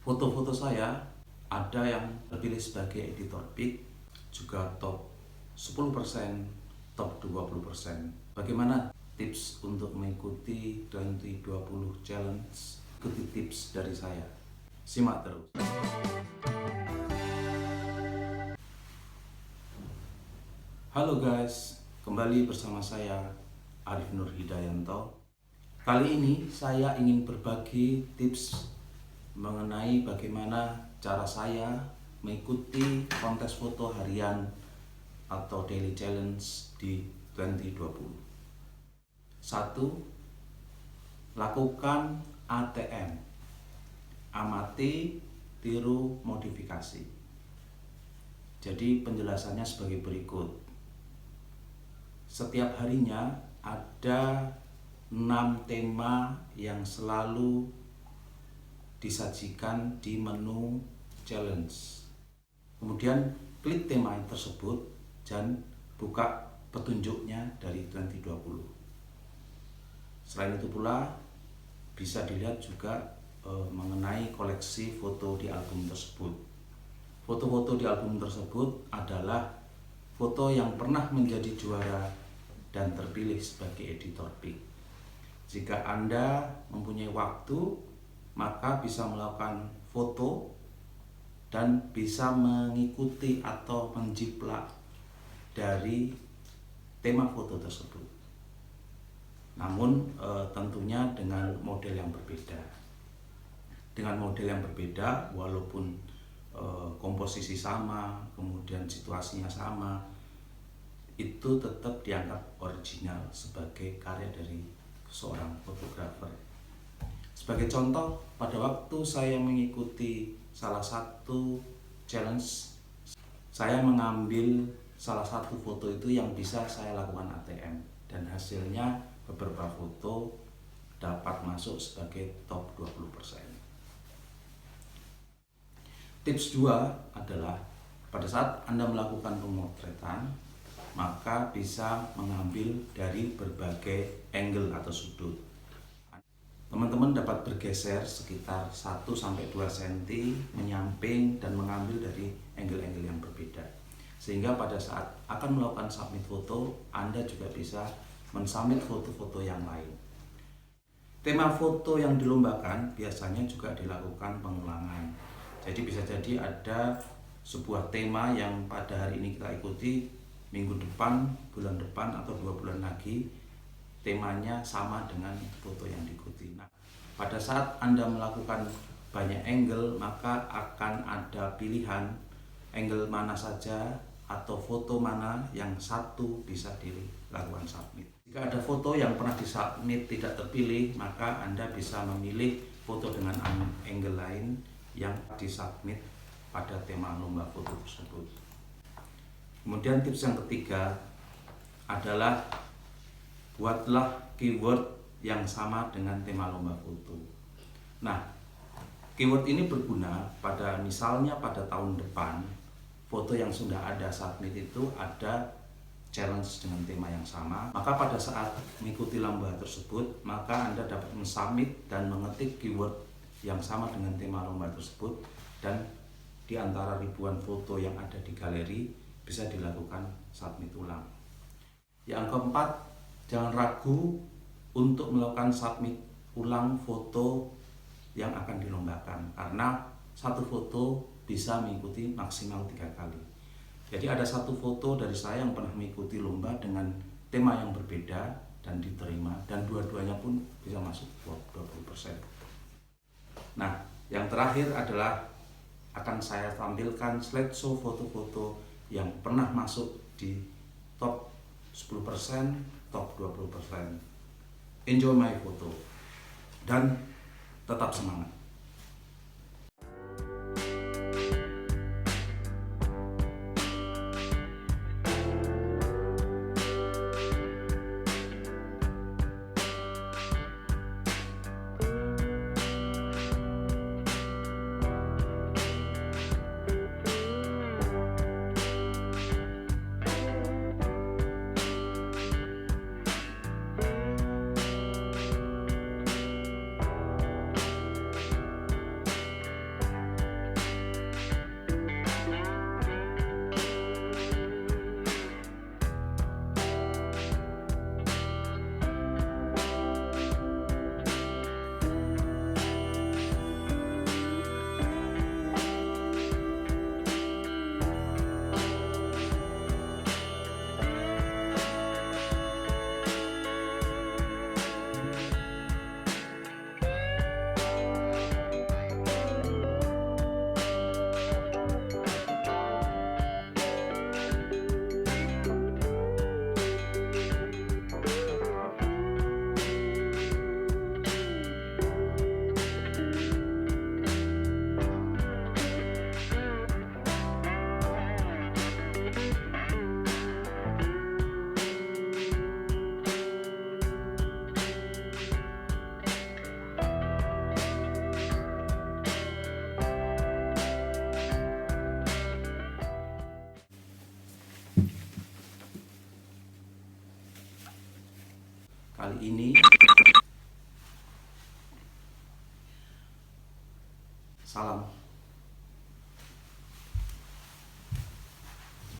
Foto-foto saya ada yang terpilih sebagai editor pick, juga top 10%, top 20%. Bagaimana tips untuk mengikuti 2020 Challenge? Ikuti tips dari saya. Simak terus. Halo guys, kembali bersama saya Arif Nur Hidayanto. Kali ini saya ingin berbagi tips mengenai bagaimana cara saya mengikuti kontes foto harian atau daily challenge di 2020. 1. Lakukan ATM, amati, tiru, modifikasi. Jadi penjelasannya sebagai berikut. Setiap harinya ada 6 tema yang selalu disajikan di menu challenge. Kemudian klik tema tersebut dan buka petunjuknya dari 2020. Selain itu pula bisa dilihat juga mengenai koleksi foto di album tersebut. Foto-foto di album tersebut adalah foto yang pernah menjadi juara dan terpilih sebagai editor pick. Jika Anda mempunyai waktu, maka bisa melakukan foto dan bisa mengikuti atau menjiplak dari tema foto tersebut. Namun tentunya dengan model yang berbeda. Dengan model yang berbeda, walaupun komposisi sama, kemudian situasinya sama, itu tetap dianggap original sebagai karya dari seorang fotografer. Sebagai contoh, pada waktu saya mengikuti salah satu challenge, saya mengambil salah satu foto itu yang bisa saya lakukan ATM, dan hasilnya beberapa foto dapat masuk sebagai top 20%. Tips 2 adalah pada saat Anda melakukan pemotretan, maka bisa mengambil dari berbagai angle atau sudut. Teman-teman dapat bergeser sekitar 1-2 cm menyamping dan mengambil dari angle-angle yang berbeda. Sehingga pada saat akan melakukan submit foto, Anda juga bisa mensubmit foto-foto yang lain. Tema foto yang dilombakan biasanya juga dilakukan pengulangan. Jadi bisa jadi ada sebuah tema yang pada hari ini kita ikuti, minggu depan, bulan depan, atau 2 bulan lagi temanya sama dengan foto yang diikuti. Nah, pada saat Anda melakukan banyak angle, maka akan ada pilihan angle mana saja atau foto mana yang satu bisa dilakukan submit. Jika ada foto yang pernah disubmit tidak terpilih, maka Anda bisa memilih foto dengan angle lain yang disubmit pada tema lomba foto tersebut. Kemudian tips yang ketiga adalah buatlah keyword yang sama dengan tema lomba foto. Nah, keyword ini berguna pada misalnya pada tahun depan foto yang sudah ada submit itu ada challenge dengan tema yang sama, maka pada saat mengikuti lomba tersebut, maka Anda dapat mensubmit dan mengetik keyword yang sama dengan tema lomba tersebut, dan di antara ribuan foto yang ada di galeri bisa dilakukan submit ulang. Yang keempat, jangan ragu untuk melakukan submit ulang foto yang akan dilombakan, karena satu foto bisa mengikuti maksimal 3 kali. Jadi ada satu foto dari saya yang pernah mengikuti lomba dengan tema yang berbeda dan diterima, dan dua-duanya pun bisa masuk top 20%. Nah, yang terakhir adalah akan saya tampilkan slideshow foto-foto yang pernah masuk di top 10%, top 20%. Enjoy my photo dan tetap semangat. Kali ini salam